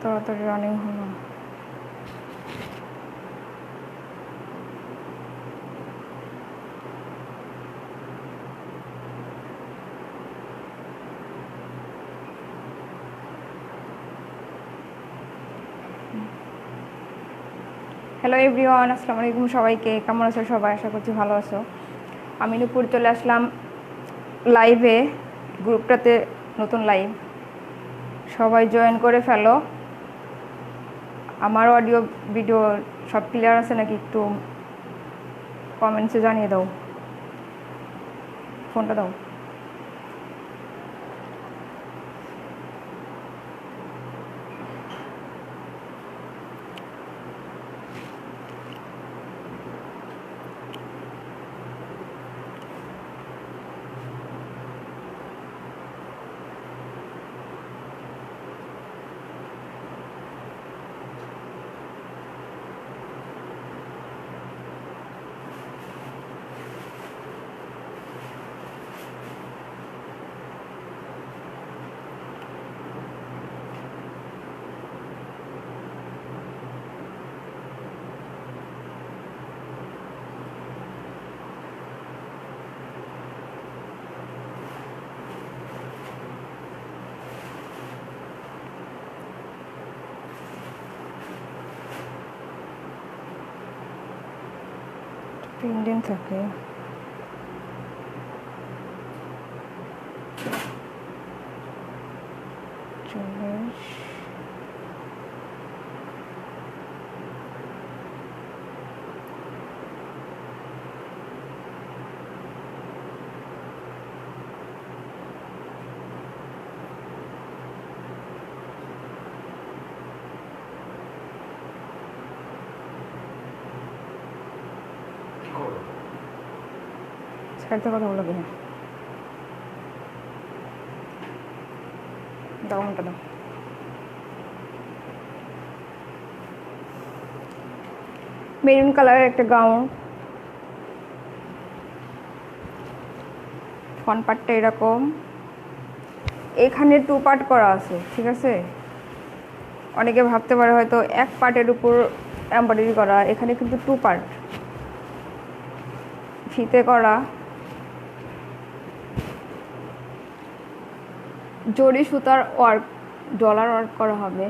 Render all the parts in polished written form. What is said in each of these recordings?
তাড়াতাড়ি রানিং হলো। Hello everyone, আসসালামু আলাইকুম সবাইকে। কেমন আছো সবাই? আশা করছি ভালো আছো। আমি নূপুর চলে আসলাম লাইভে, গ্রুপটাতে নতুন লাইভ, সবাই জয়েন করে ফেলো। আমার অডিও ভিডিও সব ক্লিয়ার আছে নাকি একটু কমেন্টসে জানিয়ে দাও। ফোনটা দাও। পেন্ডিং থাকে। সাইডে কথা বলো কিনা, দাও মনটা দাও। মেরুন কালারের একটা গাউন, ফ্রন্ট পার্টটা এরকম, এখানে 2 পার্ট করা আছে, ঠিক আছে? অনেকে ভাবতে পারে হয়তো এক পার্টের উপর এমব্রয়ডারি করা, এখানে কিন্তু 2 পার্ট, ফিতে করা, জরি সুতার ওয়ার্ক, ডলার ওয়ার্ক করা হবে।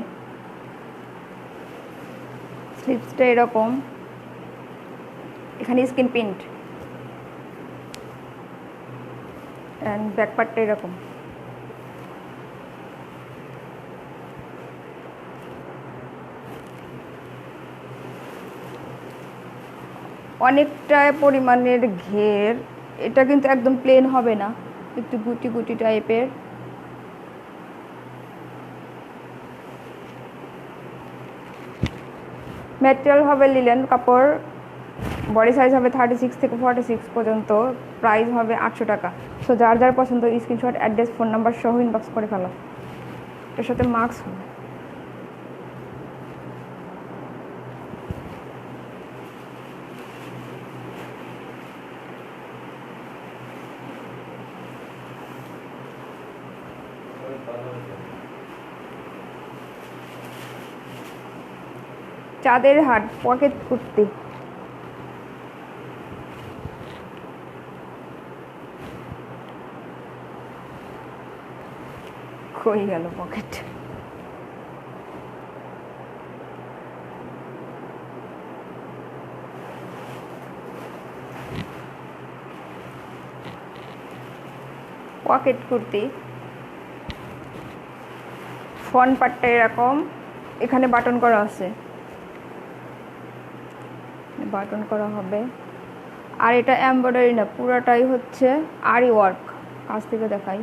স্লিভসটা এরকম, এখানে স্ক্রিন প্রিন্ট, অ্যান্ড ব্যাক পার্টটা এরকম। অনেকটা পরিমাণের ঘের, এটা কিন্তু একদম প্লেন হবে না, একটু গুটি গুটি টাইপের। ম্যাটেরিয়াল হবে লিলেন কাপড়, বডি সাইজ হবে 36 থেকে 46 পর্যন্ত, প্রাইস হবে 800 টাকা। সো যার যার পছন্দ স্ক্রিনশট, অ্যাড্রেস, ফোন নাম্বার সহ ইনবক্স করে ফেলো। এর সাথে মাস্ক হবে। চাঁদের হাট পকেট কুর্তি, কই গেল পকেট? পকেট কুর্তি, ফ্রন্ট পার্টটা এরকম, এখানে বাটন করা আছে, বাটন করা হবে। আর এটা এমব্রয়ডারি না, পুরোটাই হচ্ছে আরি ওয়ার্ক। কাছ থেকে দেখাই,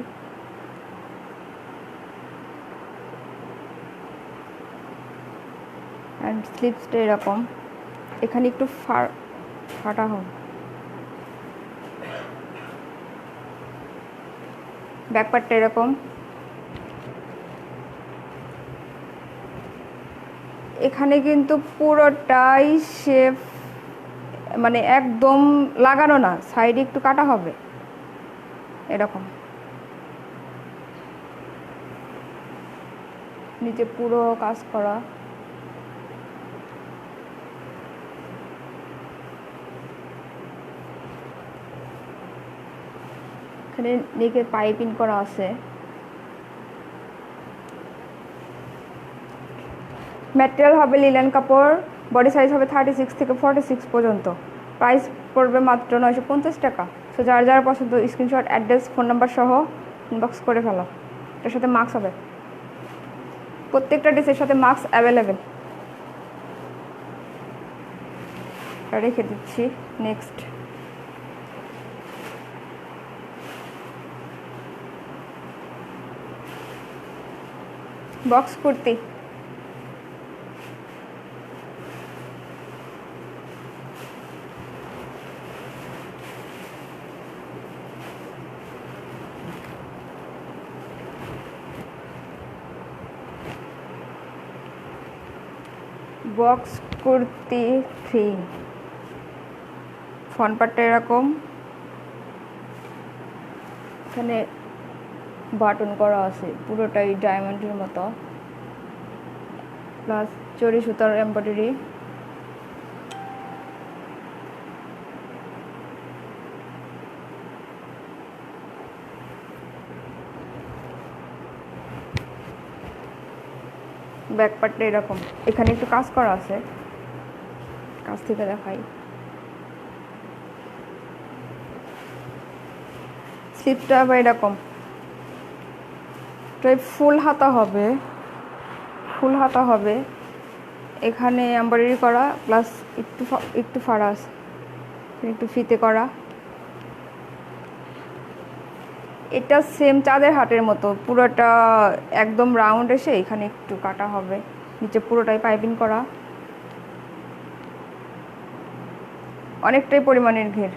অ্যান্ড স্লিভসটা এরকম, এখানে একটু ফাটা হবে। ব্যাক পার্টটা এরকম, এখানে কিন্তু পুরোটাই শেপ, মানে একদম লাগানো না, সাইডে একটু কাটা হবে এরকম। নিচে পুরো কাজ করা। এখানে নেকে পাইপিং করা আছে। ম্যাটেরিয়াল হবে লিলেন কাপড়, বডি সাইজ হবে 36 থেকে 46 পর্যন্ত। প্রাইস পড়বে মাত্র 950 টাকা। সো যার যার পছন্দ স্ক্রিনশট, অ্যাড্রেস, ফোন নাম্বার সহ ইনবক্স করে ফেলো। এটার সাথে মাস্ক হবে, প্রত্যেকটা ড্রেসের সাথে মাস্ক অ্যাভেলেবেল। রেখে দিচ্ছি। Next box kurti. Box kurti 3, front পার্টটা এরকম, এখানে বাটন করা আছে পুরোটাই ডায়মন্ডের মতো, প্লাস চড়ি সুতার এমব্রয়ডারি। ব্যাক পার্টটা এরকম, এখানে একটু কাজ করা আছে, কাছ থেকে দেখাই। স্লিপটা আবার এরকম, ফুল হাতা হবে, ফুল হাতা হবে। এখানে এমব্রয়ডারি করা, প্লাস একটু ফাড়া আছে, একটু ফিতে করা। এটা সেম চাঁদের হাটের মতো, পুরোটা একদম রাউন্ড এসে এখানে একটু কাটা হবে, নিচে পুরোটাই পাইপিং করা, অনেকটাই পরিমাণের ঘের।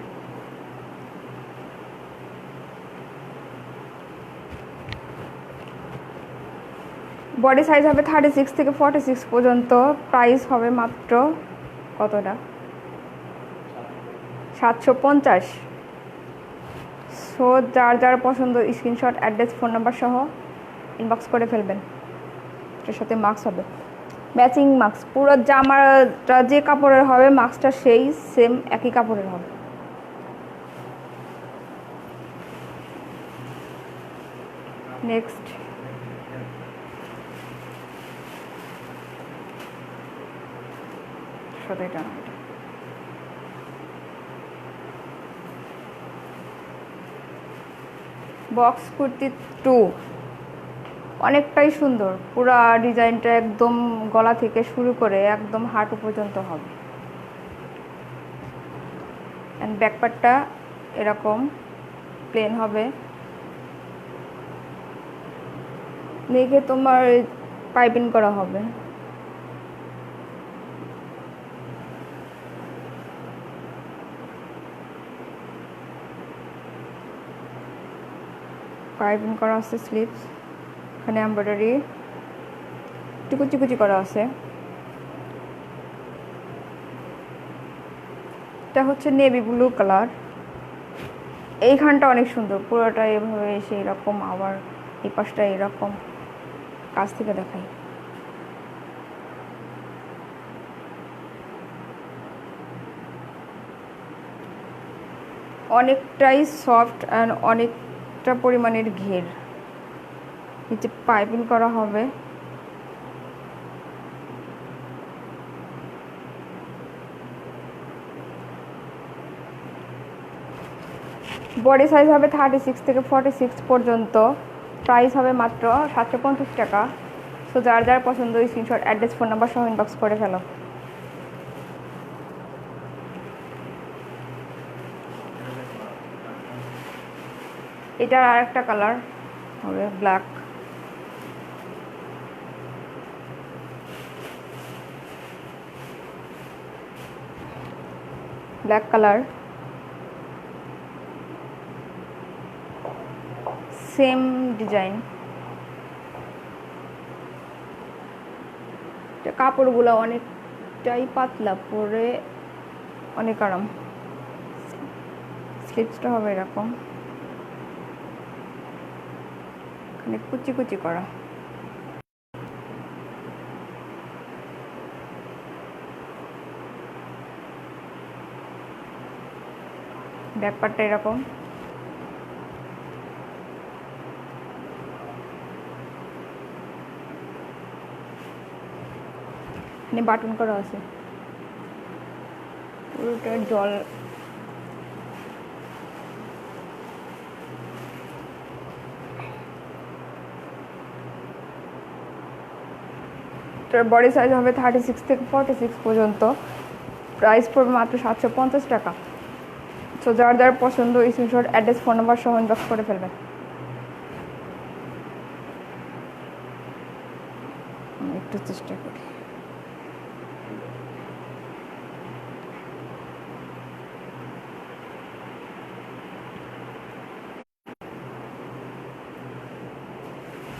বডি সাইজ হবে 36 থেকে 46 পর্যন্ত। প্রাইস হবে মাত্র কতটা, 750। সো যার যার পছন্দ স্ক্রিনশট, অ্যাড্রেস, ফোন নাম্বার সহ ইনবক্স করে ফেলবেন। এটার সাথে মাস্ক হবে, ম্যাচিং মাস্ক। পুরো জামাটা যে কাপড়ের হবে মাস্কটা সেই সেম একই কাপড়ের হবে। নেক্সট সাথে এটা বক্স কুর্তি 2, অনেকটাই সুন্দর। পুরা ডিজাইনটা একদম গলা থেকে শুরু করে একদম হাঁটু পর্যন্ত হবে। অ্যান্ড ব্যাক পার্টটা এরকম প্লেন হবে, দেখে তোমার পাইপিং করা হবে। পাইপিং করা আছে, স্লিভস, এখানে এমব্রয়ডারি একটু কুচি কুচি করা আছে। এটা হচ্ছে নেভি ব্লু কালার। এইখানটা অনেক সুন্দর, পুরোটা এভাবে এসে এরকম, আবার এই পাশটা এরকম, কাছ থেকে দেখাই। অনেকটাই সফট অ্যান্ড অনেকটা পরিমাণের ঘের, নিচে পাইপিং করা হবে। বডি সাইজ হবে 36 থেকে 46 পর্যন্ত। প্রাইস হবে মাত্র 750 টাকা। সো যার যার পছন্দ স্ক্রিনশট, অ্যাড্রেস, ফোন নাম্বার সহ ইনবক্স করে ফেলো। এটার আর একটা কালার হবে black, black colour, same design. কাপড়গুলো অনেকটাই পাতলা, পরে অনেক আরাম। স্লিভসটা হবে এরকম, এখানে কুচি কুচি করা। ব্যাক পার্টটা এরকম, এখানে বাটন করা আছে, পুরোটা জল। বডি সাইজ হবে 36 থেকে 46 পর্যন্ত, প্রাইস পড়বে মাত্র 750 টাকা। সো যার যার পছন্দ স্ক্রিনশট, অ্যাড্রেস, ফোন নাম্বার সহ ইনবক্স করে ফেলবেন। একটু চেষ্টা করি।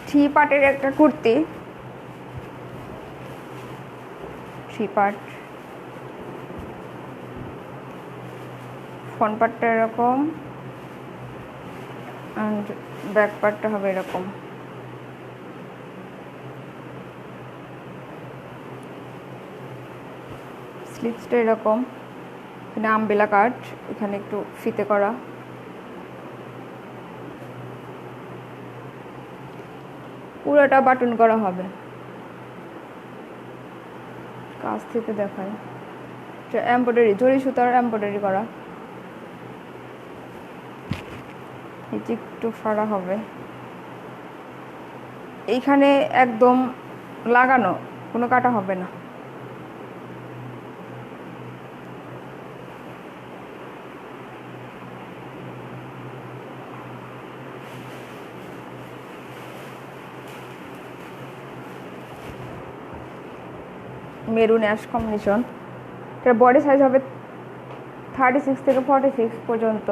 থ্রি পার্টের একটা কুর্তি, থ্রি পার্ট, ফ্রন্ট পার্টটা এরকম অ্যান্ড ব্যাক পার্টটা হবে এরকম। স্লিভসটা এরকম, এখানে আমবেলা কাট, এখানে একটু ফিতে করা, পুরোটা বাটন করা হবে। কাছ থেকে দেখায়, এমব্রয়ডারি, জরি সুতার এমব্রয়ডারি করা, নিচে একটু ফাড়া হবে, এইখানে একদম লাগানো, কোনো কাটা হবে না। Maroon ash combination. এটার বডি সাইজ হবে 36 থেকে 46 পর্যন্ত,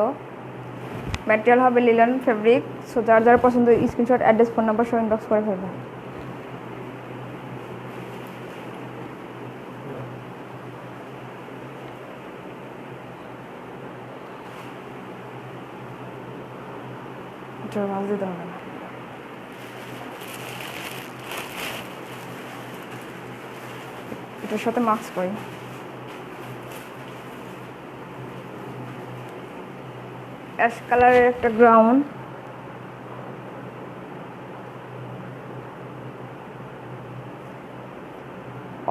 ম্যাটেরিয়াল হবে লিলেন ফেব্রিক। সো যার যার পছন্দ স্ক্রিনশট, অ্যাড্রেস, ফোন নাম্বার সহ ইনবক্স করে ফেলবেন। এটা ভাজ দিতে হবে না। এটার সাথে মাস্ক করি। অ্যাশ কালারের একটা গ্রাউন্ড,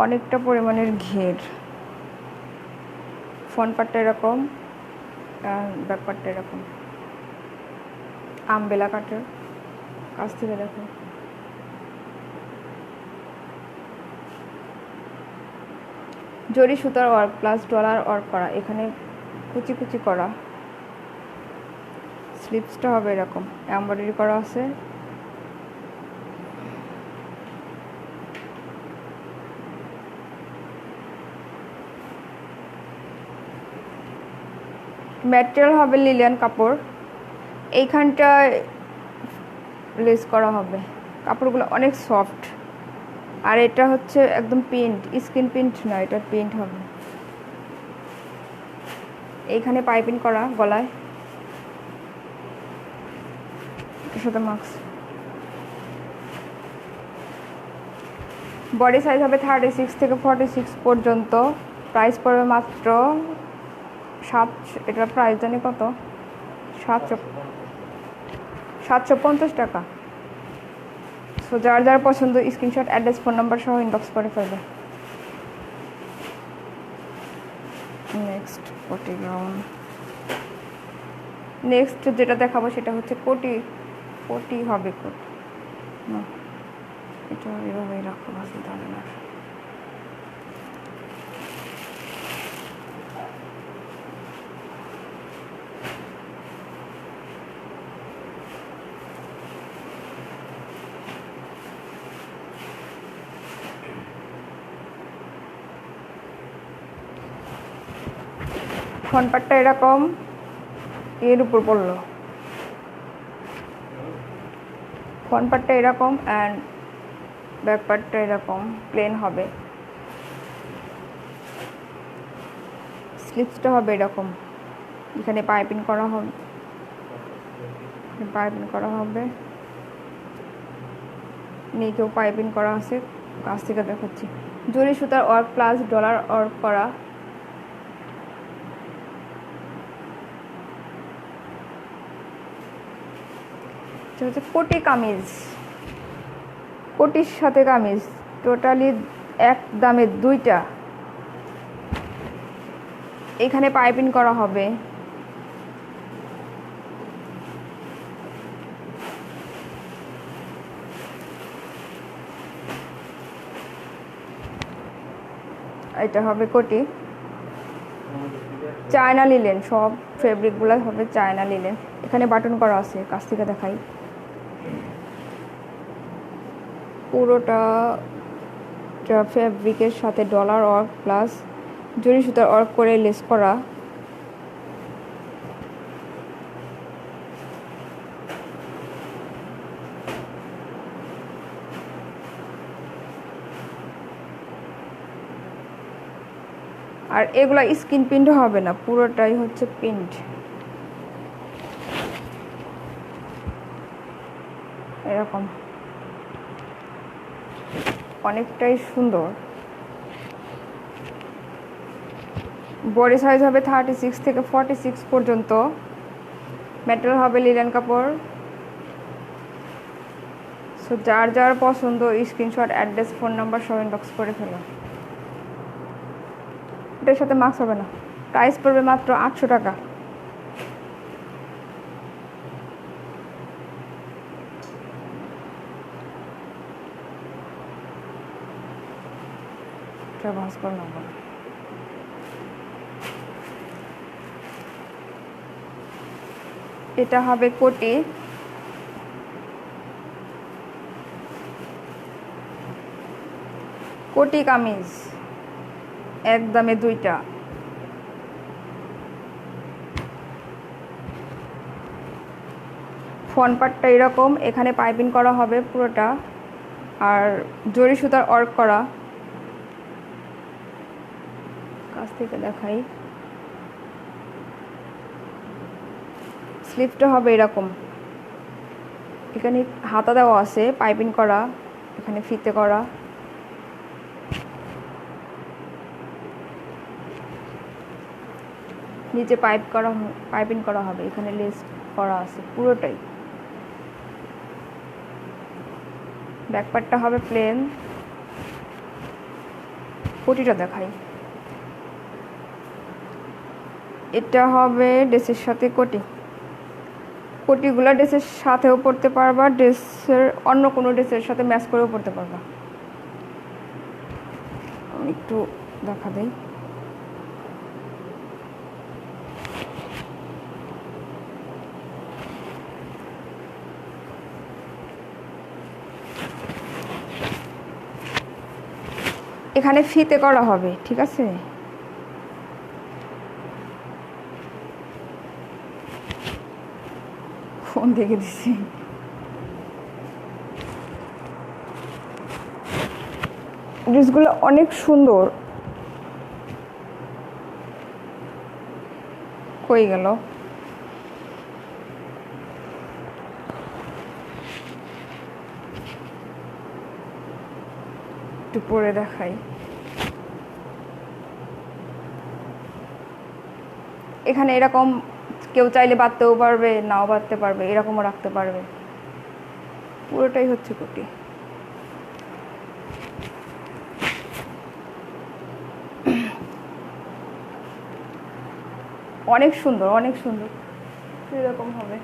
অনেকটা পরিমাণের ঘের, ফ্রন্ট পার্টটা এরকম, ব্যাক পার্টটা এরকম, আমবেলা কাটের। কাছ থেকে দেখো, জরি সুতার ওয়ার্ক প্লাস ডলার ওয়ার্ক করা, এখানে কুচি কুচি করা। স্লিভসটা হবে এরকম, এমব্রয়ডারি করা আছে। ম্যাটেরিয়াল হবে লিলিয়ান কাপড়, এইখানটায় লেস করা হবে। কাপড়গুলো অনেক সফট, আর এটা হচ্ছে একদম প্রিন্ট, স্ক্রিন প্রিন্ট না, এটা প্রিন্ট হবে। এইখানে পাইপিং করা গলায়, এটার সাথে মাস্ক। বডি সাইজ হবে 36 থেকে 46 পর্যন্ত, প্রাইস পড়বে মাত্র 7, এটার প্রাইস জানি কত, 750 টাকা। সো যার যার পছন্দ স্ক্রিনশট, অ্যাড্রেস, ফোন নাম্বার সহ ইনবক্স করে ফেলবে। নেক্সট কোটি গ্রাউন্ড। নেক্সট যেটা দেখাবো সেটা হচ্ছে কোটি, কোটি হবে কোটি না, এটা এভাবেই রাখো, ভালো হবে না। ফ্রন্ট পার্টটা এরকম, এর উপর পড়লো, ফ্রন্ট পার্টটা এরকম অ্যান্ড ব্যাক পার্টটা এরকম প্লেন হবে। স্লিভসটা হবে এরকম, এখানে পাইপিং করা হবে, পাইপিং করা হবে, নিচেও পাইপিং করা আছে। কাছ থেকে দেখাচ্ছি, জরি সুতার ওয়ার্ক প্লাস ডলার ওয়ার্ক করা, এটা হচ্ছে কোটি কামিজ, কোটির সাথে কামিজ, টোটালি এক দামে দুইটা। এখানে পাইপিং করা হবে। এটা হবে কোটি, চায়না লিলেন, সব ফেব্রিকগুলো হবে চায়না লিলেন। এখানে বাটন করা আছে, কাছ থেকে দেখাই। পুরোটা ফেব্রিকের সাথে ডলার ওয়ার্ক প্লাস জরি সুতার ওয়ার্ক করে লেস করা। আর এগুলা স্ক্রিন প্রিন্ট হবে না, পুরোটাই হচ্ছে প্রিন্ট। এরকম অনেকটাই সুন্দর। বডি সাইজ হবে 36 থেকে 46 পর্যন্ত। ম্যাটেরিয়াল হবে লিলেন কাপড়। সো যার যার পছন্দ স্ক্রিনশট, অ্যাড্রেস, ফোন নাম্বার সব ইনবক্স করে ফেলো। এটার সাথে মাস্ক হবে না। প্রাইস পড়বে মাত্র 800 টাকা। এটা হবে কোটি, কোটি কামিজ, এক দামে দুইটা। ফ্রন্ট পার্টটা এরকম, এখানে পাইপিং করা হবে পুরোটা, আর জরি সুতার ওয়ার্ক করা। কাছ থেকে দেখাই। স্লিভটা হবে এরকম, এখানে হাতা দেওয়া আছে, পাইপিং করা, এখানে ফিতে করা। নিচে পাইপিং করা হবে, এখানে লেস করা আছে পুরোটাই। ব্যাক পার্টটা হবে প্লেন। কোটিটা দেখাই। এটা হবে ড্রেসের সাথে কোটি। কোটিগুলো ড্রেসের সাথেও পরতে পারবা, ড্রেসের অন্য কোনো ড্রেসের সাথে ম্যাচ করেও পরতে পারবা। আমি একটু দেখা দেই। এখানে ফিতে করা হবে, ঠিক আছে। ফোন দেখে দিছি। ড্রেসগুলো অনেক সুন্দর। কই গেল? একটু পরে দেখাই। এখানে এরকম কেউ চাইলে বাঁধতেও পারবে, নাও বাঁধতে পারবে, এরকমও রাখতে পারবে। পুরোটাই হচ্ছে কোটি। অনেক সুন্দর, অনেক সুন্দর। এরকম হবে।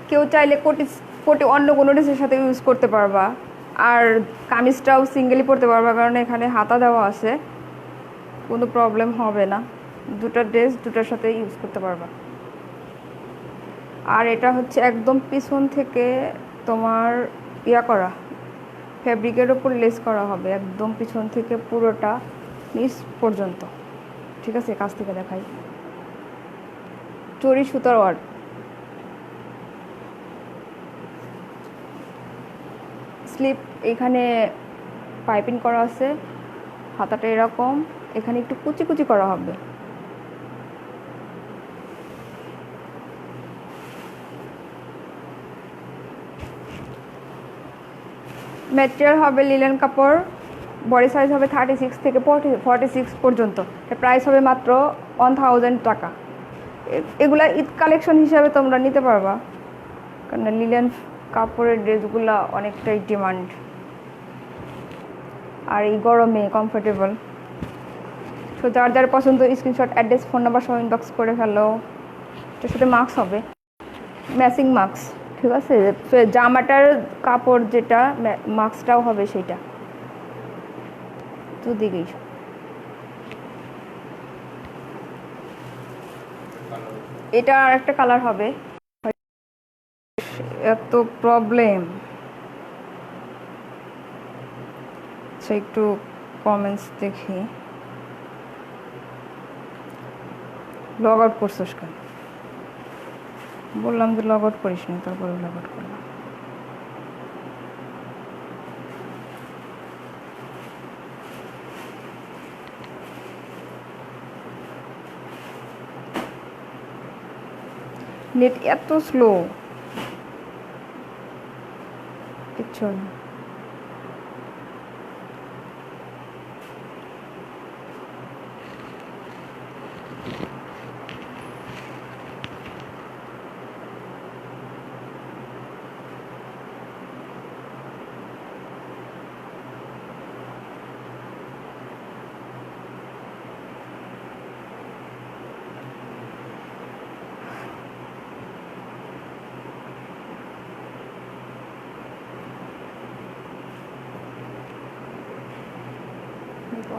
কেউ চাইলে কোটি অন্য কোনো ড্রেসের সাথে ইউজ করতে পারবা, আর কামিজটাও সিঙ্গেলি পরতে পারবা, কারণ এখানে হাতা দেওয়া আছে, কোনো প্রবলেম হবে না। দুটো ড্রেস দুটোর সাথে ইউজ করতে পারবা। আর এটা হচ্ছে একদম পিছন থেকে তোমার করা, ফেব্রিকের ওপর লেস করা হবে, একদম পিছন থেকে পুরোটা নিচ পর্যন্ত, ঠিক আছে। কাছ থেকে দেখাই। জরি সুতার ওয়ার্ক। স্লিপ এখানে পাইপিং করা আছে, হাতাটা এরকম, এখানে একটু কুচি কুচি করা হবে। ম্যাটেরিয়াল হবে লিলেন কাপড়, বডি সাইজ হবে 36 থেকে 46 পর্যন্ত। প্রাইস হবে মাত্র 1000 টাকা। এগুলা ঈদ কালেকশন হিসাবে তোমরা নিতে পারবা, কারণ লিলেন কাপড়ের ড্রেসগুলো অনেকটাই ডিমান্ড, আর এই গরমে কমফোর্টেবল। তো যার যার পছন্দ স্ক্রিনশট, অ্যাড্রেস, ফোন নাম্বার সহ ইনবক্স করে ফেলো। এটার সাথে মাস্ক হবে, ম্যাচিং মাস্ক, ঠিক আছে? জামাটার কাপড় যেটা, মাস্কটাও হবে সেটা। দুদিকেই এটা আর একটা কালার হবে। এত প্রবলেম, একটু কমেন্টস দেখি। লগ আউট করছিস কেন? বললাম যে লগ আউট করিস না, তারপরে লগ আউট করলাম। নেট এত স্লো, কিচ্ছু না।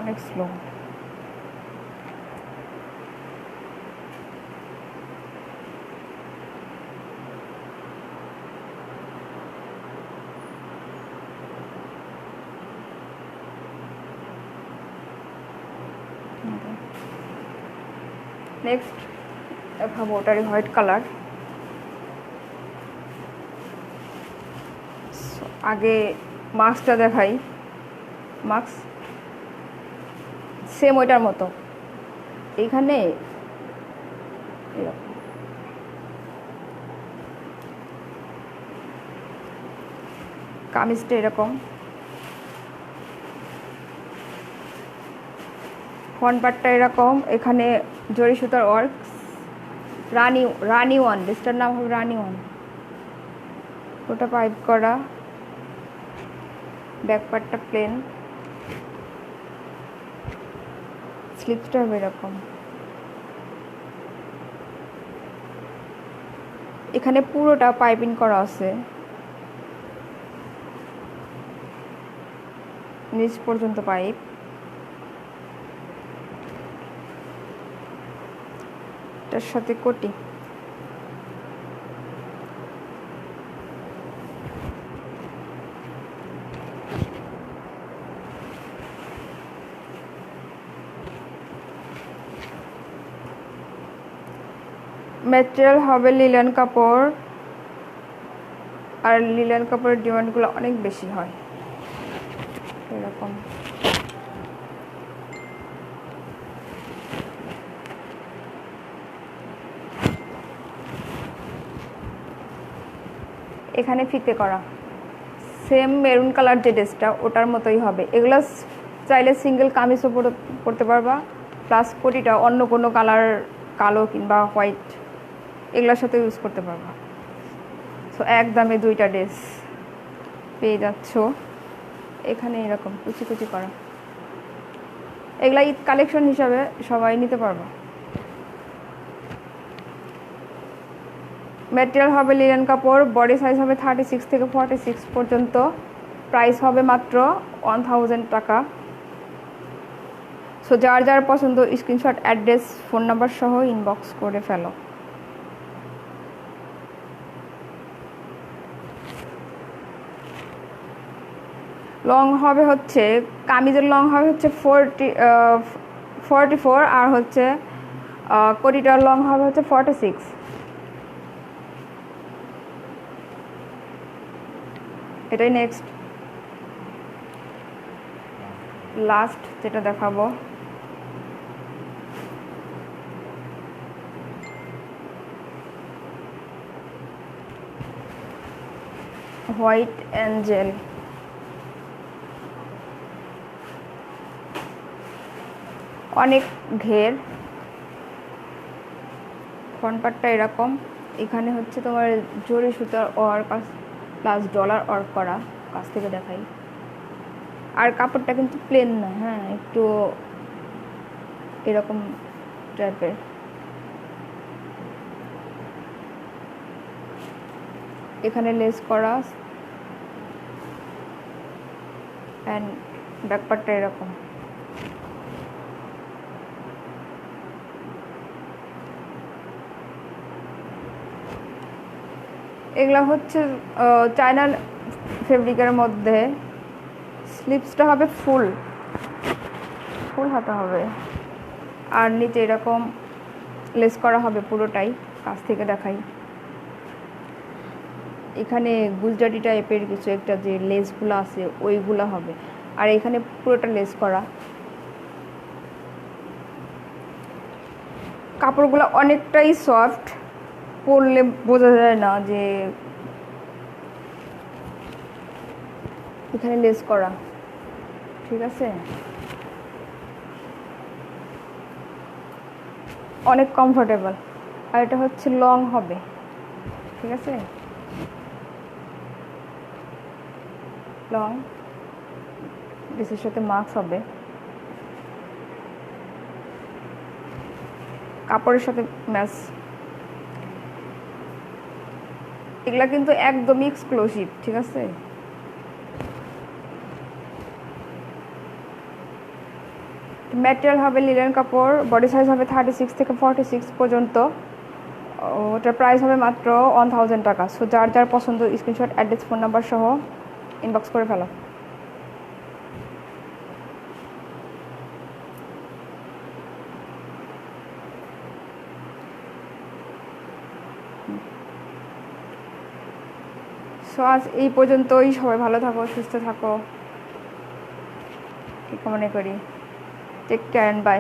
অনেক স্লো। নেক্সট দেখাবো ওটারই হোয়াইট কালার। আগে মাস্কটা দেখাই। মাস্ক সেম ওইটার মতো, এইখানে এরকম কামিজটা এরকম, ফ্রন্ট পার্টটা এরকম, এখানে জরি সুতার ওয়ার্ক, রানি ওয়ান, ড্রেসটার নাম হবে রানি ওয়ান। ওটা পাইপ করা, ব্যাক পার্টটা প্লেন, স্লিপসটা হবে এরকম। এখানে পুরোটা পাইপিং করা আছে, নিচ পর্যন্ত পাইপ। এটার সাথে কোটি। ম্যাটেরিয়াল হবে লিলেন কাপড়, আর লিলেন কাপড়ের ডিমান্ডগুলো অনেক বেশি হয় এরকম। এখানে ফিতে করা, সেম মেরুন কালার যে ড্রেসটা ওটার মতোই হবে। এগুলো চাইলে সিঙ্গেল কামিজও পরতে পারবা, প্লাস কোটিটা অন্য কোনো কালার, কালো কিংবা হোয়াইট, এগুলোর সাথে ইউজ করতে পারবা। সো এক দামে দুইটা ড্রেস পেয়ে যাচ্ছ। এখানে এরকম কুচি কুচি করা, এগুলা ঈদ কালেকশন হিসাবে সবাই নিতে পারবা। ম্যাটেরিয়াল হবে লিলেন কাপড়, বডি সাইজ হবে 36 থেকে 46 পর্যন্ত। প্রাইস হবে মাত্র 1000 টাকা। সো যার যার পছন্দ স্ক্রিনশট, অ্যাড্রেস, ফোন নাম্বার সহ ইনবক্স করে ফেলো। লং হবে হচ্ছে, কামিজের লং হবে হচ্ছে 44, আর হচ্ছে কোটিটার লং হবে হচ্ছে 46। এটাই নেক্সট লাস্ট যেটা দেখাবো। হোয়াইট অ্যাঞ্জেল, অনেক ঘের, ফ্রন্ট পার্টটা এরকম। এখানে হচ্ছে তোমার জরি সুতার ওয়ার্ক প্লাস ডলার ওয়ার্ক করা, কাছ থেকে দেখাই। আর কাপড়টা কিন্তু প্লেন না, হ্যাঁ, একটু এরকম টাইপের। এখানে লেস করা অ্যান্ড ব্যাক পার্টটা এরকম। এগুলা হচ্ছে চায়না ফেব্রিকের মধ্যে। স্লিভসটা হবে ফুল হাতা হবে, আর নিচে এরকম লেস করা হবে পুরোটাই, কাছ থেকে দেখাই। এখানে গুজরাটি টাইপের কিছু একটা যে লেসগুলো আছে ওইগুলো হবে, আর এখানে পুরোটা লেস করা। কাপড়গুলো অনেকটাই সফট, পরলে বোঝা যায় না যে এখানে লেস করা, ঠিক আছে। অনেক কমফোর্টেবল। আর এটা হচ্ছে লং হবে, ঠিক আছে, লং ড্রেসের সাথে মাস্ক হবে, কাপড়ের সাথে ম্যাচ। এগুলা কিন্তু একদমই এক্সক্লুসিভ, ঠিক আছে। ম্যাটেরিয়াল হবে লিনেন কাপড়, বডি সাইজ হবে 36 থেকে 46 পর্যন্ত। ওটার প্রাইস হবে মাত্র 1000 টাকা। সো যার যার পছন্দ স্ক্রিনশট, অ্যাড্রেস, ফোন নাম্বার সহ ইনবক্স করে ফেলো। সো আজ এই পর্যন্তই। সবাই ভালো থাকো, সুস্থ থাকো, এই কামনা করি। Take care and by.